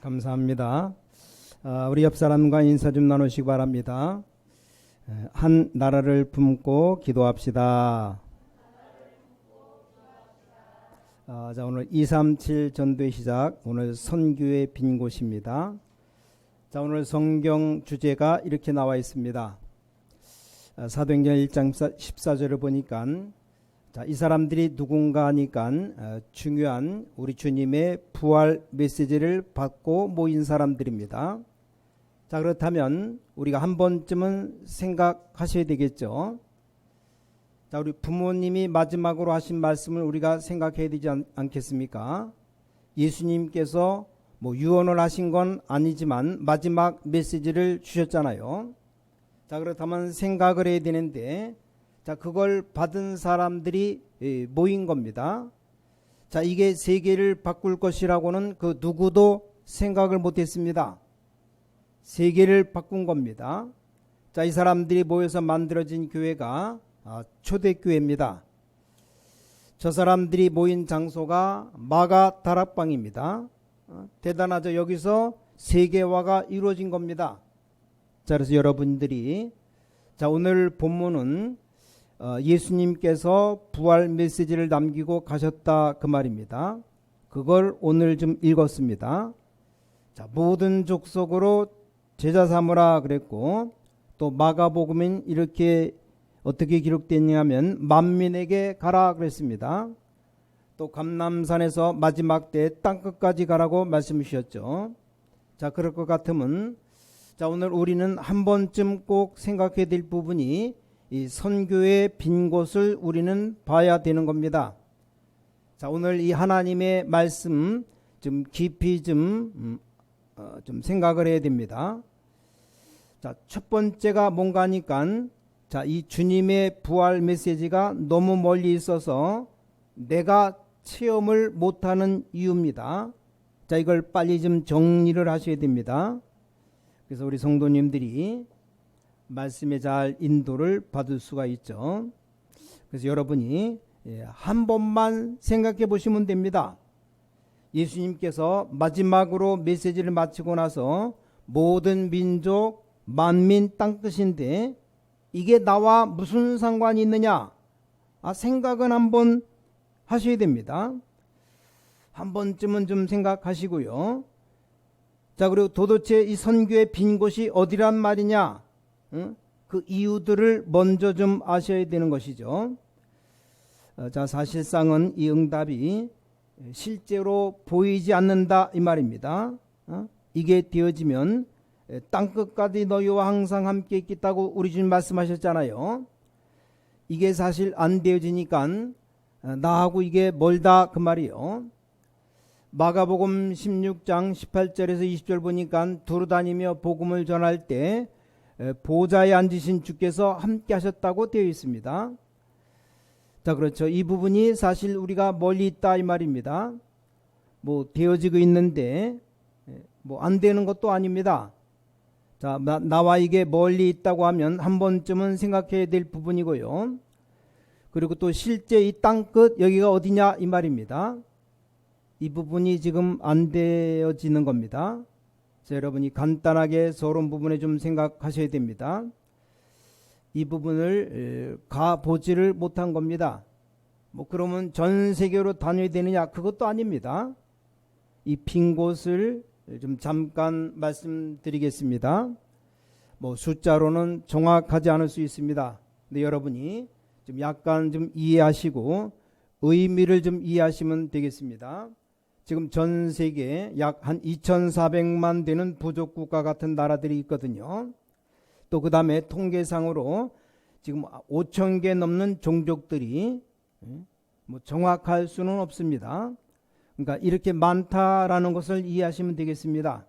감사합니다. 우리 옆 사람과 인사 좀 나누시기 바랍니다. 한 나라를 품고 기도합시다. 자, 오늘 237 전도의 시작, 오늘 선교의 빈 곳입니다. 자, 오늘 성경 주제가 이렇게 나와 있습니다. 사도행전 1장 14절을 보니까 자, 이 사람들이 누군가 하니까 중요한 우리 주님의 부활 메시지를 받고 모인 사람들입니다. 자, 그렇다면 우리가 한 번쯤은 생각하셔야 되겠죠. 자, 우리 부모님이 마지막으로 하신 말씀을 우리가 생각해야 되지 않겠습니까? 예수님께서 유언을 하신 건 아니지만 마지막 메시지를 주셨잖아요. 자, 그렇다면 생각을 해야 되는데, 자, 그걸 받은 사람들이 모인 겁니다. 자, 이게 세계를 바꿀 것이라고는 그 누구도 생각을 못했습니다. 세계를 바꾼 겁니다. 자, 이 사람들이 모여서 만들어진 교회가 초대교회입니다. 저 사람들이 모인 장소가 마가 다락방입니다. 대단하죠. 여기서 세계화가 이루어진 겁니다. 자, 그래서 여러분들이 자, 오늘 본문은 예수님께서 부활 메시지를 남기고 가셨다 그 말입니다. 그걸 오늘 좀 읽었습니다. 자, 모든 족속으로 제자 삼으라 그랬고, 또 마가복음은 이렇게 어떻게 기록됐냐면 만민에게 가라 그랬습니다. 또 감람산에서 마지막 때 땅끝까지 가라고 말씀 주셨죠. 자, 그럴 것 같으면 자, 오늘 우리는 한 번쯤 꼭 생각해야 될 부분이 이 선교의 빈 곳을 우리는 봐야 되는 겁니다. 자, 오늘 이 하나님의 말씀 좀 깊이 좀 생각을 해야 됩니다. 자, 첫 번째가 뭔가 하니까 자, 이 주님의 부활 메시지가 너무 멀리 있어서 내가 체험을 못하는 이유입니다. 자, 이걸 빨리 좀 정리를 하셔야 됩니다. 그래서 우리 성도님들이 말씀에 잘 인도를 받을 수가 있죠. 그래서 여러분이 한 번만 생각해 보시면 됩니다. 예수님께서 마지막으로 메시지를 마치고 나서 모든 민족, 만민, 땅끝인데 이게 나와 무슨 상관이 있느냐? 생각은 한번 하셔야 됩니다. 한 번쯤은 좀 생각하시고요. 자, 그리고 도대체 이 선교의 빈 곳이 어디란 말이냐? 그 이유들을 먼저 좀 아셔야 되는 것이죠. 자, 사실상은 이 응답이 실제로 보이지 않는다 이 말입니다. 이게 되어지면 땅끝까지 너희와 항상 함께 있겠다고 우리 주님 말씀하셨잖아요. 이게 사실 안 되어지니까 나하고 이게 멀다 그 말이요. 마가복음 16장 18절에서 20절 보니까 두루다니며 복음을 전할 때 보좌에 앉으신 주께서 함께 하셨다고 되어 있습니다. 자, 그렇죠. 이 부분이 사실 우리가 멀리 있다 이 말입니다. 되어지고 있는데 안 되는 것도 아닙니다. 자, 나와 이게 멀리 있다고 하면 한 번쯤은 생각해야 될 부분이고요. 그리고 또 실제 이 땅끝 여기가 어디냐 이 말입니다. 이 부분이 지금 안 되어지는 겁니다. 자, 여러분이 간단하게 서론 부분에 좀 생각하셔야 됩니다. 이 부분을 가보지를 못한 겁니다. 그러면 전 세계로 다녀야 되느냐? 그것도 아닙니다. 이 빈 곳을 좀 잠깐 말씀드리겠습니다. 숫자로는 정확하지 않을 수 있습니다. 근데 여러분이 좀 약간 좀 이해하시고 의미를 좀 이해하시면 되겠습니다. 지금 전 세계에 약 한 2,400만 되는 부족 국가 같은 나라들이 있거든요. 또 그 다음에 통계상으로 지금 5,000개 넘는 종족들이 정확할 수는 없습니다. 그러니까 이렇게 많다라는 것을 이해하시면 되겠습니다.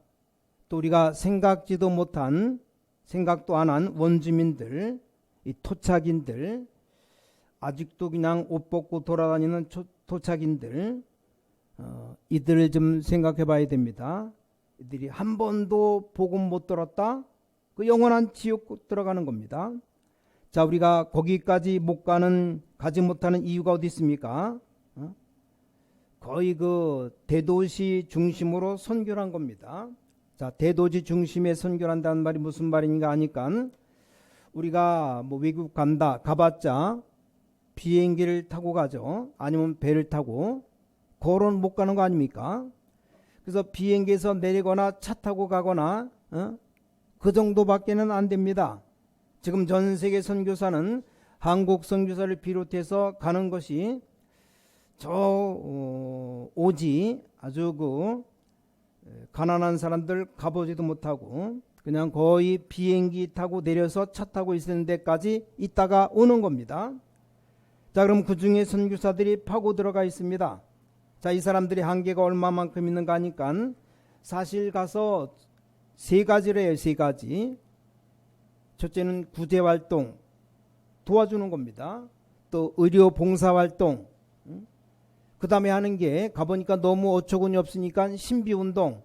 또 우리가 생각지도 못한, 생각도 안 한 원주민들, 이 토착인들, 아직도 그냥 옷 벗고 돌아다니는 토착인들, 이들을 좀 생각해 봐야 됩니다. 이들이 한 번도 복음 못 들었다? 그 영원한 지옥 들어가는 겁니다. 자, 우리가 거기까지 못 가지 못하는 이유가 어디 있습니까? 거의 그 대도시 중심으로 선교를 한 겁니다. 자, 대도시 중심에 선교를 한다는 말이 무슨 말인가 하니까 우리가 뭐 외국 간다 가봤자 비행기를 타고 가죠. 아니면 배를 타고 걸어는 못 가는 거 아닙니까? 그래서 비행기에서 내리거나 차 타고 가거나 그 정도밖에는 안 됩니다. 지금 전 세계 선교사는 한국 선교사를 비롯해서 가는 것이 오지 아주 그 가난한 사람들 가보지도 못하고 그냥 거의 비행기 타고 내려서 차 타고 있는 데까지 있다가 오는 겁니다. 자, 그럼 그 중에 선교사들이 파고 들어가 있습니다. 자, 이 사람들이 한계가 얼마만큼 있는가 하니까 사실 가서 세 가지를 해요. 세 가지. 첫째는 구제활동 도와주는 겁니다. 또 의료 봉사활동, 그 다음에 하는 게 가보니까 너무 어처구니 없으니까 신비운동,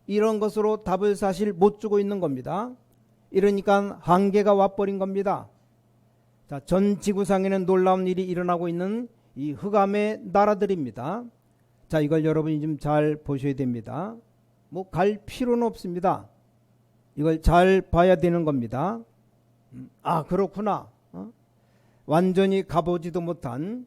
이런 것으로 답을 사실 못 주고 있는 겁니다. 이러니까 한계가 와버린 겁니다. 자, 전 지구상에는 놀라운 일이 일어나고 있는 이 흑암의 나라들입니다. 자, 이걸 여러분이 좀 잘 보셔야 됩니다. 뭐 갈 필요는 없습니다. 이걸 잘 봐야 되는 겁니다. 아, 그렇구나. 완전히 가보지도 못한,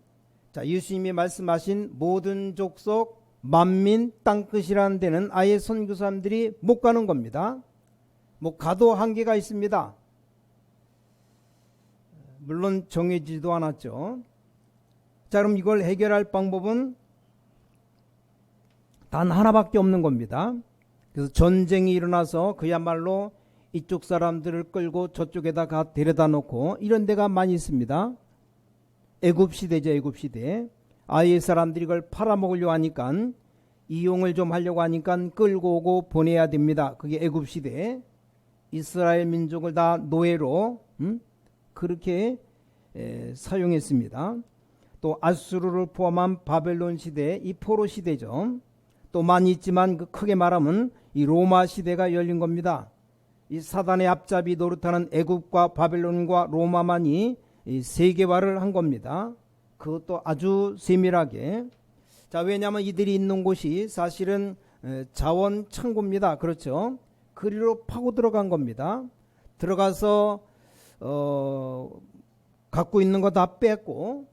자, 예수님이 말씀하신 모든 족속 만민 땅끝이라는 데는 아예 선교사님들이 못 가는 겁니다. 뭐 가도 한계가 있습니다. 물론 정해지지도 않았죠. 자, 그럼 이걸 해결할 방법은 단 하나밖에 없는 겁니다. 그래서 전쟁이 일어나서 그야말로 이쪽 사람들을 끌고 저쪽에다 데려다 놓고 이런 데가 많이 있습니다. 애굽시대죠. 애굽시대. 아예 사람들이 이걸 팔아먹으려고 하니까, 이용을 좀 하려고 하니까 끌고 오고 보내야 됩니다. 그게 애굽시대. 이스라엘 민족을 다 노예로 그렇게 사용했습니다. 또 아수르를 포함한 바벨론 시대, 이 포로 시대죠. 또 많이 있지만 그 크게 말하면 이 로마 시대가 열린 겁니다. 이 사단의 앞잡이 노릇하는 애굽과 바벨론과 로마만이 이 세계화를 한 겁니다. 그것도 아주 세밀하게. 자, 왜냐하면 이들이 있는 곳이 사실은 자원 창고입니다. 그렇죠. 그리로 파고 들어간 겁니다. 들어가서 갖고 있는 거 다 뺐고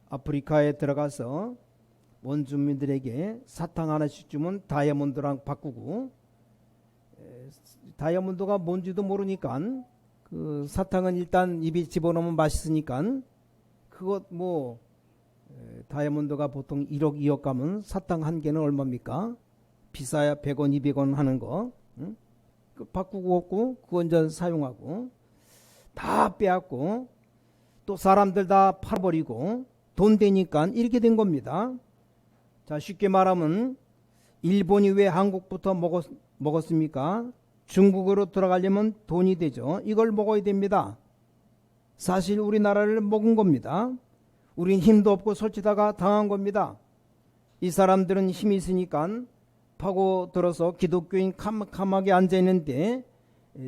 아프리카에 들어가서 원주민들에게 사탕 하나씩 주면 다이아몬드랑 바꾸고, 다이아몬드가 뭔지도 모르니까 그 사탕은 일단 입에 집어넣으면 맛있으니까 그것 뭐 다이아몬드가 보통 1억 2억 가면 사탕 한 개는 얼마입니까? 비싸야 100원 200원 하는 거, 그 바꾸고 없고 그건 이제 사용하고 다 빼앗고 또 사람들 다 팔아버리고 돈 되니까 이렇게 된 겁니다. 자, 쉽게 말하면 일본이 왜 한국부터 먹었습니까? 중국으로 들어가려면 돈이 되죠. 이걸 먹어야 됩니다. 사실 우리나라를 먹은 겁니다. 우린 힘도 없고 설치다가 당한 겁니다. 이 사람들은 힘이 있으니까 파고들어서 기독교인 캄캄하게 앉아있는데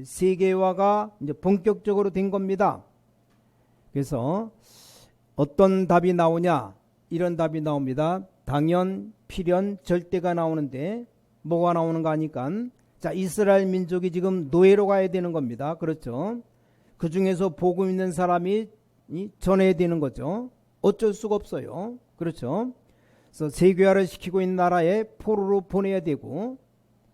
세계화가 이제 본격적으로 된 겁니다. 그래서 어떤 답이 나오냐, 이런 답이 나옵니다. 당연, 필연, 절대가 나오는데 뭐가 나오는가 하니까, 자, 이스라엘 민족이 지금 노예로 가야 되는 겁니다. 그렇죠. 그 중에서 복음 있는 사람이 전해야 되는 거죠. 어쩔 수가 없어요. 그렇죠. 그래서 세계화를 시키고 있는 나라에 포로로 보내야 되고,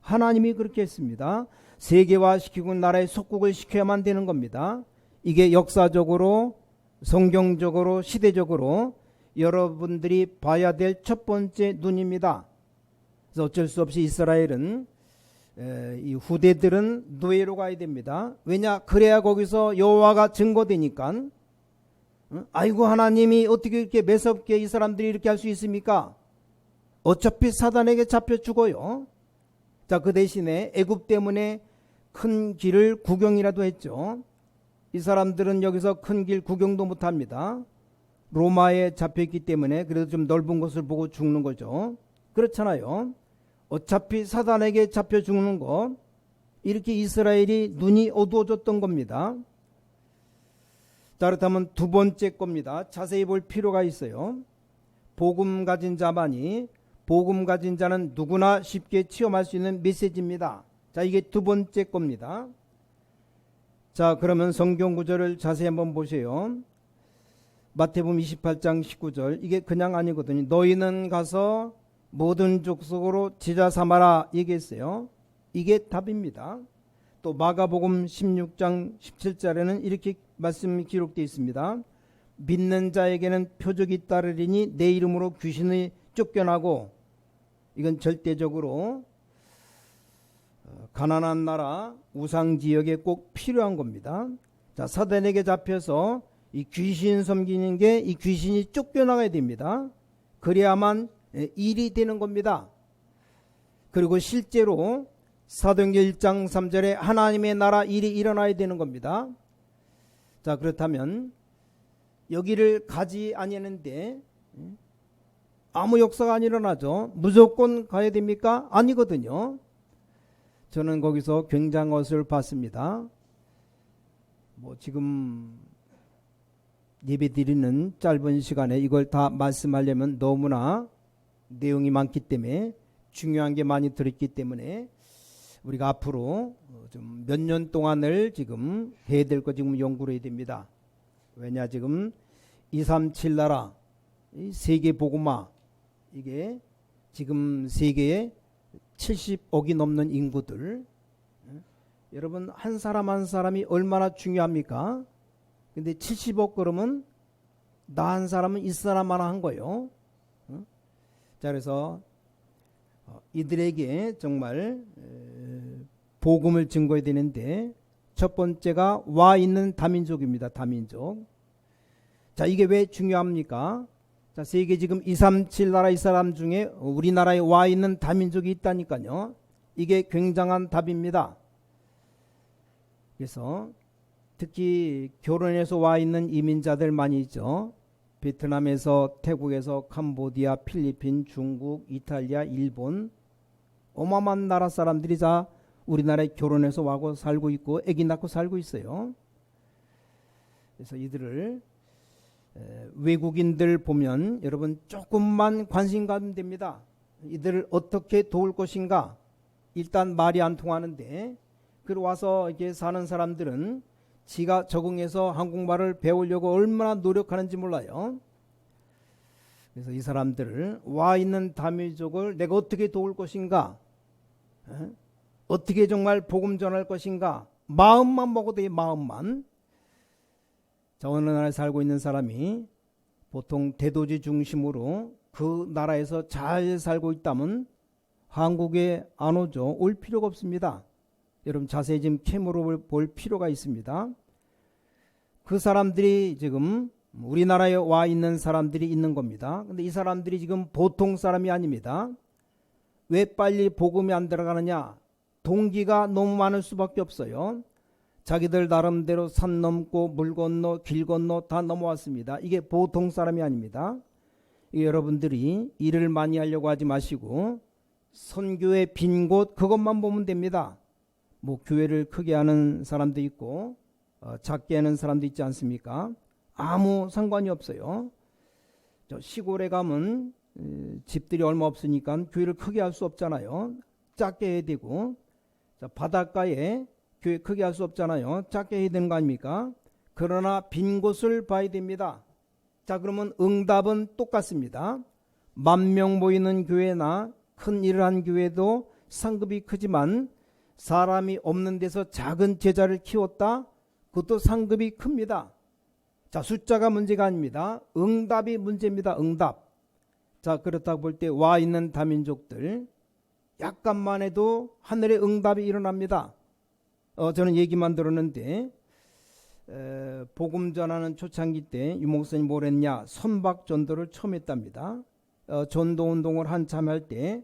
하나님이 그렇게 했습니다. 세계화 시키고 있는 나라에 속국을 시켜야만 되는 겁니다. 이게 역사적으로, 성경적으로, 시대적으로 여러분들이 봐야 될 첫 번째 눈입니다. 그래서 어쩔 수 없이 이스라엘은, 이 후대들은 노예로 가야 됩니다. 왜냐? 그래야 거기서 여호와가 증거되니까. 아이고, 하나님이 어떻게 이렇게 매섭게 이 사람들이 이렇게 할 수 있습니까? 어차피 사단에게 잡혀 죽어요. 자, 그 대신에 애굽 때문에 큰 길을 구경이라도 했죠. 이 사람들은 여기서 큰 길 구경도 못합니다. 로마에 잡혀있기 때문에 그래도 좀 넓은 곳을 보고 죽는 거죠. 그렇잖아요. 어차피 사단에게 잡혀 죽는 것, 이렇게 이스라엘이 눈이 어두워졌던 겁니다. 자, 그렇다면 두 번째 겁니다. 자세히 볼 필요가 있어요. 복음 가진 자만이, 복음 가진 자는 누구나 쉽게 체험할 수 있는 메시지입니다. 자, 이게 두 번째 겁니다. 자, 그러면 성경 구절을 자세히 한번 보세요. 마태복음 28장 19절, 이게 그냥 아니거든요. 너희는 가서 모든 족속으로 제자 삼아라 얘기했어요. 이게 답입니다. 또 마가복음 16장 17절에는 이렇게 말씀이 기록되어 있습니다. 믿는 자에게는 표적이 따르리니 내 이름으로 귀신이 쫓겨나고, 이건 절대적으로 가난한 나라 우상 지역에 꼭 필요한 겁니다. 자, 사단에게 잡혀서 이 귀신 섬기는 게, 이 귀신이 쫓겨나가야 됩니다. 그래야만 일이 되는 겁니다. 그리고 실제로 사도행전 1장 3절에 하나님의 나라 일이 일어나야 되는 겁니다. 자, 그렇다면 여기를 가지 아니하는데 아무 역사가 안 일어나죠. 무조건 가야 됩니까? 아니거든요. 저는 거기서 굉장한 것을 봤습니다. 지금 예배 드리는 짧은 시간에 이걸 다 말씀하려면 너무나 내용이 많기 때문에, 중요한 게 많이 들었기 때문에 우리가 앞으로 좀 몇 년 동안을 지금 해야 될 거 지금 연구를 해야 됩니다. 왜냐, 지금 237 나라 세계 복음화, 이게 지금 세계에 70억이 넘는 인구들, 여러분 한 사람 한 사람이 얼마나 중요합니까? 근데 70억 그러면 나 한 사람은 이 사람 하나 한 거예요. 자, 그래서 이들에게 정말 복음을 증거해야 되는데, 첫 번째가 와 있는 다민족입니다. 다민족. 자, 이게 왜 중요합니까? 자, 세계 지금 237 나라 이 사람 중에 우리나라에 와 있는 다민족이 있다니까요. 이게 굉장한 답입니다. 그래서 특히 결혼해서 와 있는 이민자들 많이 있죠. 베트남에서, 태국에서, 캄보디아, 필리핀, 중국, 이탈리아, 일본, 어마어마한 나라 사람들이 다 우리나라에 결혼해서 와고 살고 있고 아기 낳고 살고 있어요. 그래서 이들을 외국인들 보면 여러분 조금만 관심 가면 됩니다. 이들을 어떻게 도울 것인가. 일단 말이 안 통하는데, 그리고 와서 이렇게 사는 사람들은 지가 적응해서 한국말을 배우려고 얼마나 노력하는지 몰라요. 그래서 이 사람들을, 와 있는 다민족을 내가 어떻게 도울 것인가, 어떻게 정말 복음 전할 것인가, 마음만 먹어도 돼, 마음만. 자, 어느 나라에 살고 있는 사람이 보통 대도시 중심으로 그 나라에서 잘 살고 있다면 한국에 안 오죠. 올 필요가 없습니다. 여러분 자세히 좀 캐물어 볼 필요가 있습니다. 그 사람들이 지금 우리나라에 와 있는 사람들이 있는 겁니다. 근데 이 사람들이 지금 보통 사람이 아닙니다. 왜 빨리 복음이 안 들어가느냐? 동기가 너무 많을 수밖에 없어요. 자기들 나름대로 산 넘고 물 건너 길 건너 다 넘어왔습니다. 이게 보통 사람이 아닙니다. 여러분들이 일을 많이 하려고 하지 마시고 선교의 빈 곳 그것만 보면 됩니다. 교회를 크게 하는 사람도 있고 작게 하는 사람도 있지 않습니까? 아무 상관이 없어요. 시골에 가면 집들이 얼마 없으니까 교회를 크게 할 수 없잖아요. 작게 해야 되고, 바닷가에 교회 크게 할 수 없잖아요. 작게 해야 되는 거 아닙니까? 그러나 빈 곳을 봐야 됩니다. 자, 그러면 응답은 똑같습니다. 10,000명 모이는 교회나 큰 일을 한 교회도 상급이 크지만 사람이 없는 데서 작은 제자를 키웠다? 그것도 상급이 큽니다. 자, 숫자가 문제가 아닙니다. 응답이 문제입니다. 응답. 자, 그렇다고 볼 때 와 있는 다민족들 약간만 해도 하늘의 응답이 일어납니다. 저는 얘기만 들었는데 복음 전하는 초창기 때 유목사님 뭘 했냐, 선박 전도를 처음 했답니다. 전도 운동을 한참 할 때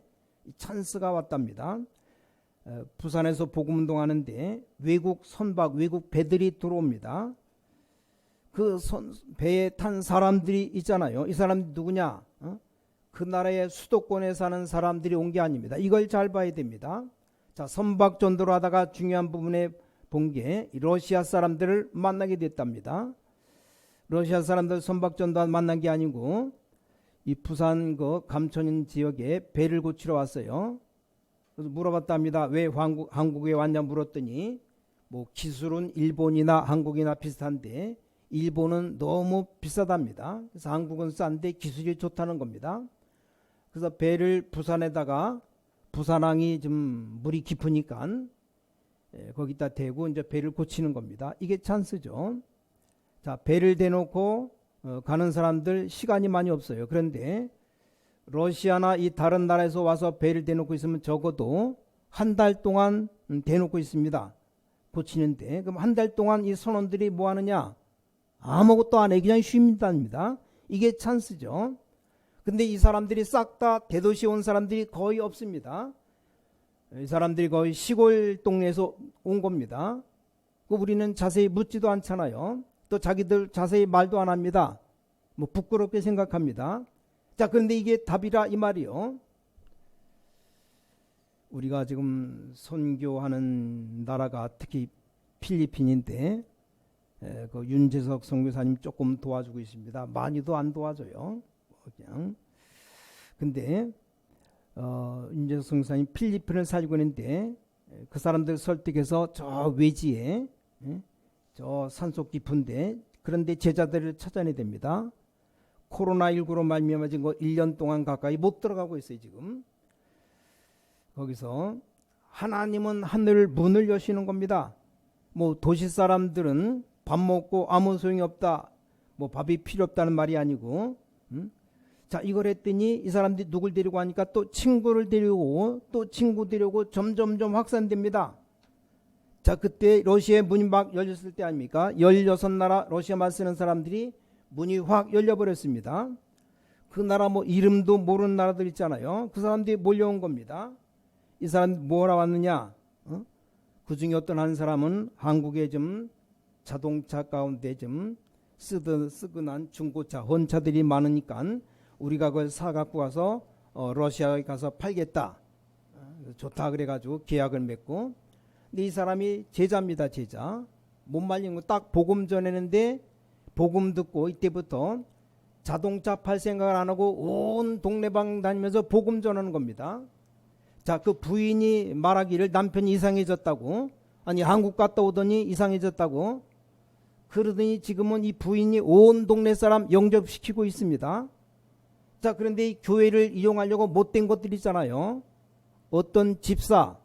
찬스가 왔답니다. 부산에서 복음 운동하는데 외국 선박, 외국 배들이 들어옵니다. 그 배에 탄 사람들이 있잖아요. 이 사람들이 누구냐? 그 나라의 수도권에 사는 사람들이 온 게 아닙니다. 이걸 잘 봐야 됩니다. 자, 선박 전도를 하다가 중요한 부분에 본 게 러시아 사람들을 만나게 됐답니다. 러시아 사람들 선박 전도 만난 게 아니고 이 부산 그 감천인 지역에 배를 고치러 왔어요. 그래서 물어봤답니다. 왜 한국에 왔냐 물었더니 뭐 기술은 일본이나 한국이나 비슷한데 일본은 너무 비싸답니다. 그래서 한국은 싼데 기술이 좋다는 겁니다. 그래서 배를 부산에다가 부산항이 좀 물이 깊으니까 거기다 대고 이제 배를 고치는 겁니다. 이게 찬스죠. 자, 배를 대놓고 가는 사람들 시간이 많이 없어요. 그런데 러시아나 이 다른 나라에서 와서 배를 대놓고 있으면 적어도 한 달 동안 대놓고 있습니다. 고치는데 그럼 한 달 동안 이 선원들이 뭐 하느냐? 아무것도 안 해. 그냥 쉰답니다. 이게 찬스죠. 근데 이 사람들이 싹 다 대도시에 온 사람들이 거의 없습니다. 이 사람들이 거의 시골 동네에서 온 겁니다. 우리는 자세히 묻지도 않잖아요. 또 자기들 자세히 말도 안 합니다. 뭐 부끄럽게 생각합니다. 자, 그런데 이게 답이라 이 말이요. 우리가 지금 선교하는 나라가 특히 필리핀인데 그 윤재석 선교사님 조금 도와주고 있습니다. 많이도 안 도와줘요. 그냥. 근데 윤재석 선교사님 필리핀을 살고 있는데 그 사람들 설득해서 저 외지에 저 산속 깊은데 그런데 제자들을 찾아내야 됩니다. 코로나19로 말미암아 지금 1년 동안 가까이 못 들어가고 있어요. 지금 거기서 하나님은 하늘 문을 여시는 겁니다. 뭐 도시 사람들은 밥 먹고 아무 소용이 없다, 뭐 밥이 필요 없다는 말이 아니고 자, 이걸 했더니 이 사람들이 누굴 데리고 하니까 또 친구를 데리고 또 친구 데리고 점점점 확산됩니다. 자, 그때 러시아의 문이 막 열렸을 때 아닙니까? 16나라 러시아말 쓰는 사람들이 문이 확 열려버렸습니다. 그 나라 뭐 이름도 모르는 나라들 있잖아요. 그 사람들이 몰려온 겁니다. 이 사람 뭐하러 왔느냐? 그 중에 어떤 한 사람은 한국에 좀 자동차 가운데 좀 쓰근한 중고차, 헌차들이 많으니까 우리가 그걸 사갖고 가서 러시아에 가서 팔겠다. 좋다 그래가지고 계약을 맺고. 근데 이 사람이 제자입니다. 제자. 못 말린 거 딱 복음 전했는데 복음 듣고 이때부터 자동차 팔 생각을 안 하고 온 동네방 다니면서 복음 전하는 겁니다. 자, 그 부인이 말하기를 남편이 이상해졌다고, 아니 한국 갔다 오더니 이상해졌다고 그러더니 지금은 이 부인이 온 동네 사람 영접시키고 있습니다. 자, 그런데 이 교회를 이용하려고 못된 것들이 있잖아요. 어떤 집사,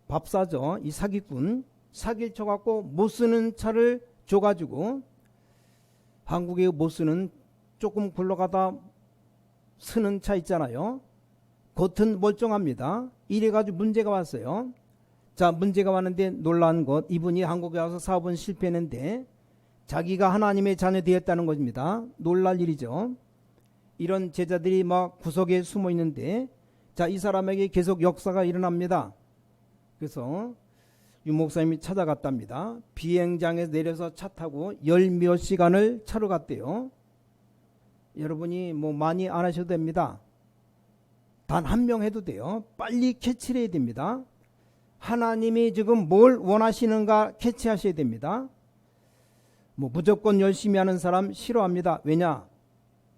밥사죠. 이 사기꾼, 사기를 쳐갖고 못 쓰는 차를 줘가지고 한국에 못 쓰는 조금 굴러가다 쓰는 차 있잖아요. 겉은 멀쩡합니다. 이래가지고 문제가 왔어요. 자, 문제가 왔는데 놀란 것, 이분이 한국에 와서 사업은 실패했는데 자기가 하나님의 자녀 되었다는 것입니다. 놀랄 일이죠. 이런 제자들이 막 구석에 숨어 있는데 자, 이 사람에게 계속 역사가 일어납니다. 그래서 유 목사님이 찾아갔답니다. 비행장에서 내려서 차 타고 10몇 시간을 차로 갔대요. 여러분이 뭐 많이 안 하셔도 됩니다. 단 한 명 해도 돼요. 빨리 캐치를 해야 됩니다. 하나님이 지금 뭘 원하시는가 캐치하셔야 됩니다. 뭐 무조건 열심히 하는 사람 싫어합니다. 왜냐?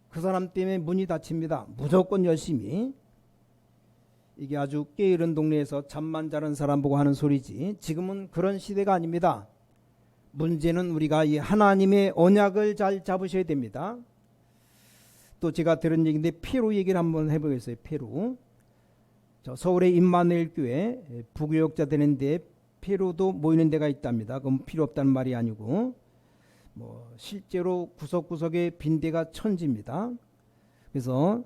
그 사람 때문에 문이 닫힙니다. 무조건 열심히. 이게 아주 깨이른 동네에서 잠만 자는 사람 보고 하는 소리지. 지금은 그런 시대가 아닙니다. 문제는 우리가 이 하나님의 언약을 잘 잡으셔야 됩니다. 또 제가 들은 얘기인데 페루 얘기를 한번 해보겠어요. 페루. 저 서울의 임마누엘 교회 부교역자 되는데 페루도 모이는 데가 있답니다. 그럼 필요 없다는 말이 아니고 뭐 실제로 구석구석에 빈대가 천지입니다. 그래서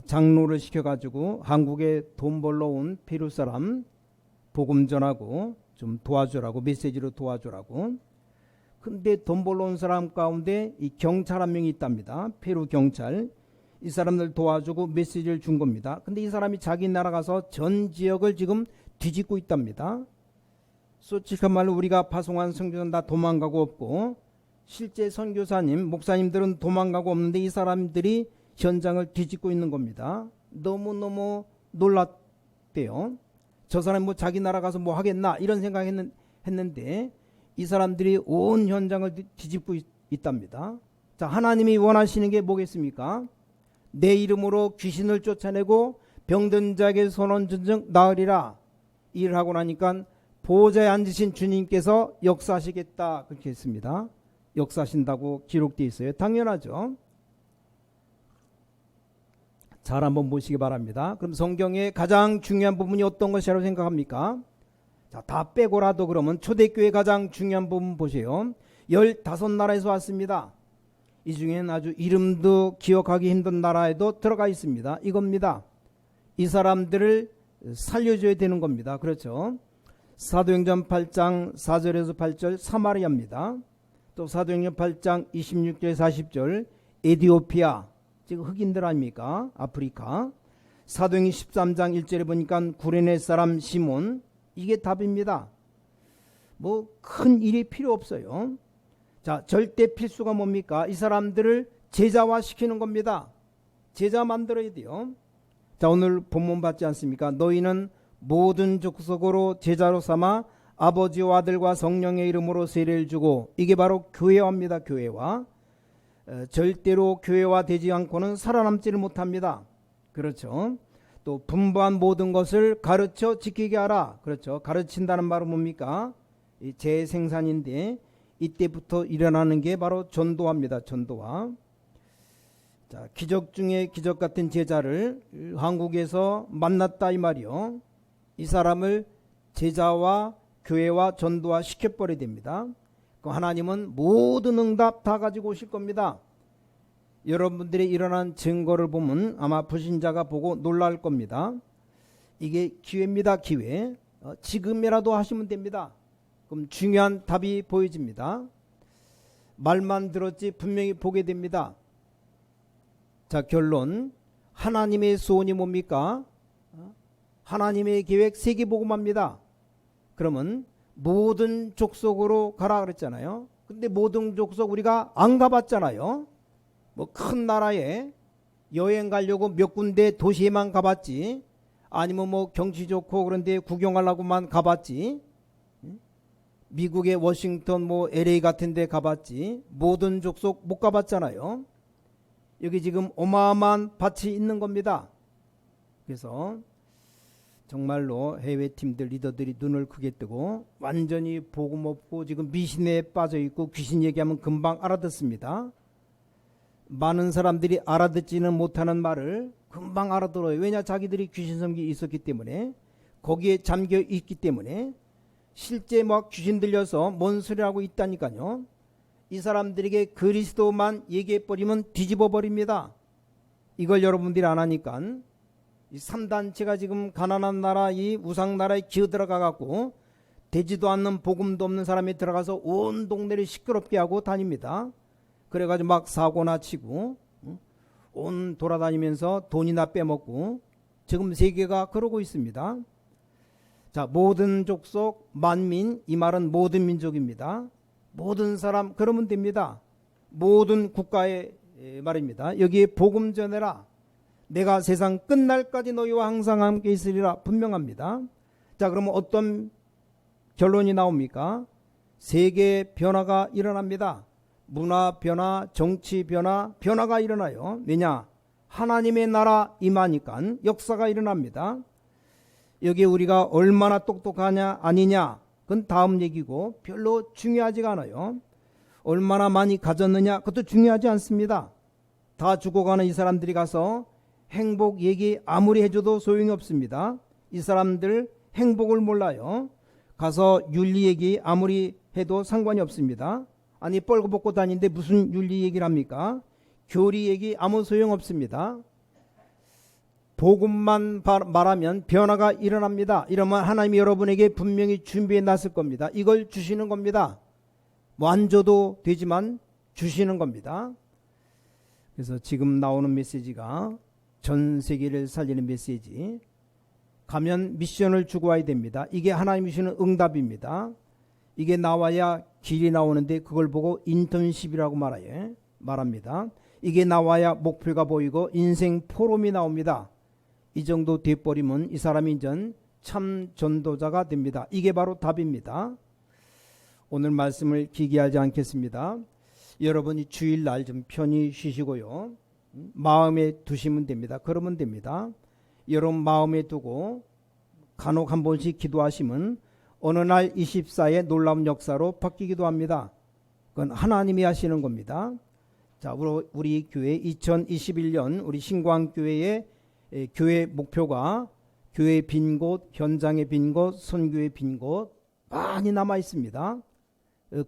장로를 시켜가지고 한국에 돈 벌러 온 페루 사람 복음 전하고 좀 도와주라고, 메시지로 도와주라고. 근데 돈 벌러 온 사람 가운데 이 경찰 한 명이 있답니다. 페루 경찰. 이 사람들 도와주고 메시지를 준 겁니다. 근데 이 사람이 자기 나라 가서 전 지역을 지금 뒤집고 있답니다. 솔직한 말로 우리가 파송한 선교사는 다 도망가고 없고 실제 선교사님, 목사님들은 도망가고 없는데 이 사람들이 현장을 뒤집고 있는 겁니다. 너무너무 놀랐대요. 저 사람이 뭐 자기 나라 가서 뭐 하겠나 이런 생각했는데 이 사람들이 온 현장을 뒤집고 있답니다. 자, 하나님이 원하시는 게 뭐겠습니까? 내 이름으로 귀신을 쫓아내고 병든 자에게 손은 전증 나으리라. 일을 하고 나니까 보좌에 앉으신 주님께서 역사하시겠다 그렇게 했습니다. 역사하신다고 기록되어 있어요. 당연하죠. 잘 한번 보시기 바랍니다. 그럼 성경의 가장 중요한 부분이 어떤 것이라고 생각합니까? 자, 다 빼고라도 그러면 초대교회 가장 중요한 부분 보세요. 15나라에서 왔습니다. 이 중에는 아주 이름도 기억하기 힘든 나라에도 들어가 있습니다. 이겁니다. 이 사람들을 살려줘야 되는 겁니다. 그렇죠. 사도행전 8장 4절에서 8절 사마리아입니다. 또 사도행전 8장 26절 40절 에디오피아, 지금 흑인들 아닙니까? 아프리카. 사도행전 13장 1절에 보니까 구레네 사람 시몬, 이게 답입니다. 뭐 큰 일이 필요 없어요. 자, 절대 필수가 뭡니까? 이 사람들을 제자화 시키는 겁니다. 제자 만들어야 돼요. 자, 오늘 본문 받지 않습니까? 너희는 모든 족속으로 제자로 삼아 아버지와 아들과 성령의 이름으로 세례를 주고, 이게 바로 교회화입니다. 교회화. 절대로 교회화 되지 않고는 살아남지를 못합니다. 그렇죠. 또 분부한 모든 것을 가르쳐 지키게 하라. 그렇죠. 가르친다는 말은 뭡니까? 재생산인데 이때부터 일어나는 게 바로 전도화입니다. 전도화. 자, 기적 중에 기적 같은 제자를 한국에서 만났다 이 말이요. 이 사람을 제자와 교회와 전도화 시켜버려야 됩니다. 그 하나님은 모든 응답 다 가지고 오실 겁니다. 여러분들이 일어난 증거를 보면 아마 불신자가 보고 놀랄 겁니다. 이게 기회입니다. 기회. 지금이라도 하시면 됩니다. 그럼 중요한 답이 보여집니다. 말만 들었지 분명히 보게 됩니다. 자, 결론. 하나님의 소원이 뭡니까? 하나님의 계획 세계복음화입니다. 그러면 모든 족속으로 가라 그랬잖아요. 근데 모든 족속 우리가 안 가봤잖아요. 뭐 큰 나라에 여행 가려고 몇 군데 도시에만 가봤지, 아니면 뭐 경치 좋고 그런데 구경하려고만 가봤지, 미국의 워싱턴 뭐 LA 같은 데 가봤지, 모든 족속 못 가봤잖아요. 여기 지금 어마어마한 밭이 있는 겁니다. 그래서 정말로 해외팀들 리더들이 눈을 크게 뜨고 완전히 복음 없고 지금 미신에 빠져 있고 귀신 얘기하면 금방 알아듣습니다. 많은 사람들이 알아듣지는 못하는 말을 금방 알아들어요. 왜냐? 자기들이 귀신 섬기 있었기 때문에, 거기에 잠겨 있기 때문에. 실제 막 귀신 들려서 뭔 소리 하고 있다니까요. 이 사람들에게 그리스도만 얘기해버리면 뒤집어 버립니다. 이걸 여러분들이 안 하니까 이 3단체가 지금 가난한 나라, 이 우상나라에 기어들어가 갖고 되지도 않는 복음도 없는 사람이 들어가서 온 동네를 시끄럽게 하고 다닙니다. 그래가지고 막 사고나 치고 온 돌아다니면서 돈이나 빼먹고 지금 세계가 그러고 있습니다. 자, 모든 족속 만민, 이 말은 모든 민족입니다. 모든 사람 그러면 됩니다. 모든 국가의 말입니다. 여기에 복음 전해라. 내가 세상 끝날까지 너희와 항상 함께 있으리라 분명합니다. 자, 그러면 어떤 결론이 나옵니까? 세계 변화가 일어납니다. 문화 변화, 정치 변화, 변화가 일어나요. 왜냐? 하나님의 나라 임하니까 역사가 일어납니다. 여기에 우리가 얼마나 똑똑하냐 아니냐, 그건 다음 얘기고 별로 중요하지가 않아요. 얼마나 많이 가졌느냐, 그것도 중요하지 않습니다. 다 죽어가는 이 사람들이 가서 행복 얘기 아무리 해줘도 소용이 없습니다. 이 사람들 행복을 몰라요. 가서 윤리 얘기 아무리 해도 상관이 없습니다. 아니, 뻘거벗고 다니는데 무슨 윤리 얘기를 합니까? 교리 얘기 아무 소용 없습니다. 복음만 말하면 변화가 일어납니다. 이러면 하나님이 여러분에게 분명히 준비해 놨을 겁니다. 이걸 주시는 겁니다. 뭐 안 줘도 되지만 주시는 겁니다. 그래서 지금 나오는 메시지가 전 세계를 살리는 메시지, 가면 미션을 주고 와야 됩니다. 이게 하나님이 주시는 응답입니다. 이게 나와야 길이 나오는데 그걸 보고 인턴십이라고 말합니다. 이게 나와야 목표가 보이고 인생 포럼이 나옵니다. 이 정도 돼버리면 이 사람이 이제 참 전도자가 됩니다. 이게 바로 답입니다. 오늘 말씀을 길게 하지 않겠습니다. 여러분이 주일날 좀 편히 쉬시고요. 마음에 두시면 됩니다. 그러면 됩니다. 여러분 마음에 두고 간혹 한 번씩 기도하시면 어느 날 24의 놀라운 역사로 바뀌기도 합니다. 그건 하나님이 하시는 겁니다. 자, 우리 교회 2021년 우리 신광교회의 교회 목표가 교회 빈 곳, 현장의 빈 곳, 선교의 빈 곳 많이 남아 있습니다.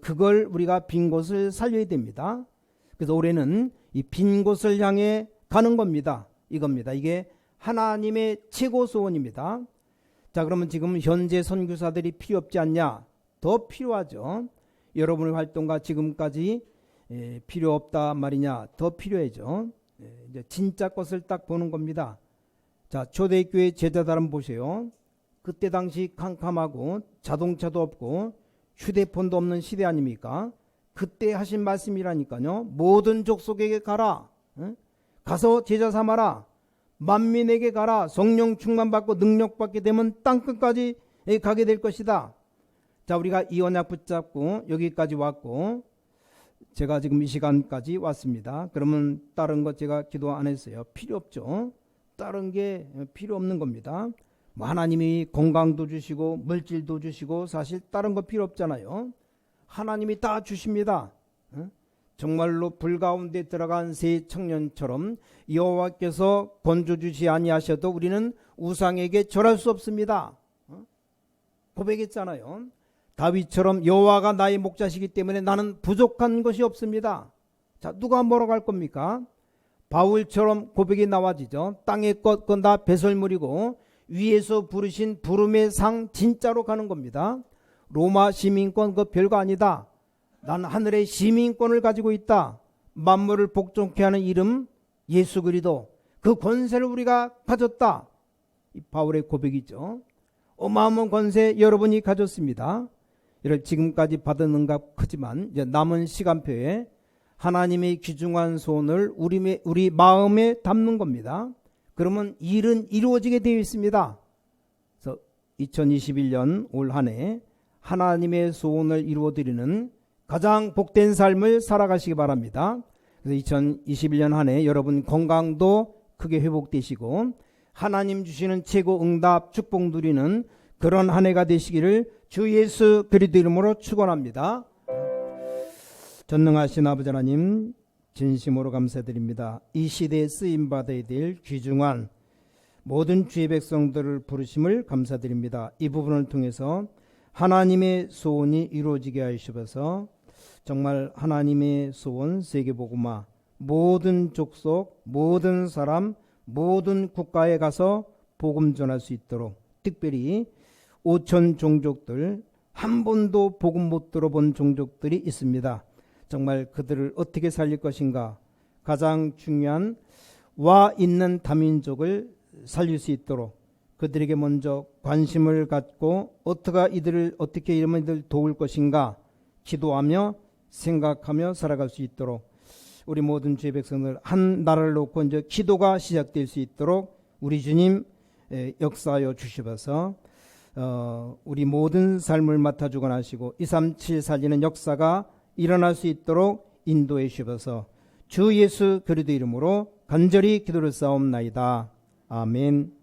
그걸 우리가 빈 곳을 살려야 됩니다. 그래서 올해는 이 빈 곳을 향해 가는 겁니다. 이겁니다. 이게 하나님의 최고 소원입니다. 자, 그러면 지금 현재 선교사들이 필요 없지 않냐? 더 필요하죠. 여러분의 활동과 지금까지 필요 없다 말이냐? 더 필요해죠. 이제 진짜 것을 딱 보는 겁니다. 자, 초대교회 제자들 한번 보세요. 그때 당시 캄캄하고 자동차도 없고 휴대폰도 없는 시대 아닙니까? 그때 하신 말씀이라니까요. 모든 족속에게 가라. 가서 제자 삼아라. 만민에게 가라. 성령 충만받고 능력받게 되면 땅끝까지 가게 될 것이다. 자, 우리가 이 언약 붙잡고 여기까지 왔고 제가 지금 이 시간까지 왔습니다. 그러면 다른 것 제가 기도 안 했어요. 필요 없죠. 다른 게 필요 없는 겁니다. 하나님이 건강도 주시고 물질도 주시고 사실 다른 거 필요 없잖아요. 하나님이 다 주십니다. 정말로 불 가운데 들어간 새 청년처럼 여호와께서 건져 주지 아니하셔도 우리는 우상에게 절할 수 없습니다. 고백했잖아요. 다윗처럼 여호와가 나의 목자시기 때문에 나는 부족한 것이 없습니다. 자, 누가 뭐라고 할 겁니까? 바울처럼 고백이 나와지죠. 땅의 것 건 다 배설물이고 위에서 부르신 부름의 상 진짜로 가는 겁니다. 로마 시민권 그 별거 아니다. 난 하늘의 시민권을 가지고 있다. 만물을 복종케 하는 이름 예수 그리스도 그 권세를 우리가 가졌다. 이 바울의 고백이죠. 어마어마한 권세 여러분이 가졌습니다. 이를 지금까지 받은 응답 크지만 이제 남은 시간표에 하나님의 귀중한 소원을 우리 마음에 담는 겁니다. 그러면 일은 이루어지게 되어 있습니다. 그래서 2021년 올 한 해 하나님의 소원을 이루어드리는 가장 복된 삶을 살아가시기 바랍니다. 그래서 2021년 한 해 여러분 건강도 크게 회복되시고 하나님 주시는 최고 응답 축복 누리는 그런 한 해가 되시기를 주 예수 그리스도 이름으로 축원합니다. 전능하신 아버지 하나님 진심으로 감사드립니다. 이 시대에 쓰임받아야 될 귀중한 모든 주의 백성들을 부르심을 감사드립니다. 이 부분을 통해서 하나님의 소원이 이루어지게 하시옵소서. 정말 하나님의 소원 세계복음화 모든 족속 모든 사람 모든 국가에 가서 복음 전할 수 있도록 특별히 5천 종족들 한 번도 복음 못 들어본 종족들이 있습니다. 정말 그들을 어떻게 살릴 것인가 가장 중요한 와 있는 다민족을 살릴 수 있도록 그들에게 먼저 관심을 갖고 어떻게 이러면 이들 도울 것인가 기도하며 생각하며 살아갈 수 있도록 우리 모든 주의 백성들 한 나라를 놓고 이제 기도가 시작될 수 있도록 우리 주님 역사하여 주시옵소서. 우리 모든 삶을 맡아주고 하시고 237 살리는 역사가 일어날 수 있도록 인도해 주시옵소서. 주 예수 그리스도 이름으로 간절히 기도를 싸움나이다. 아멘.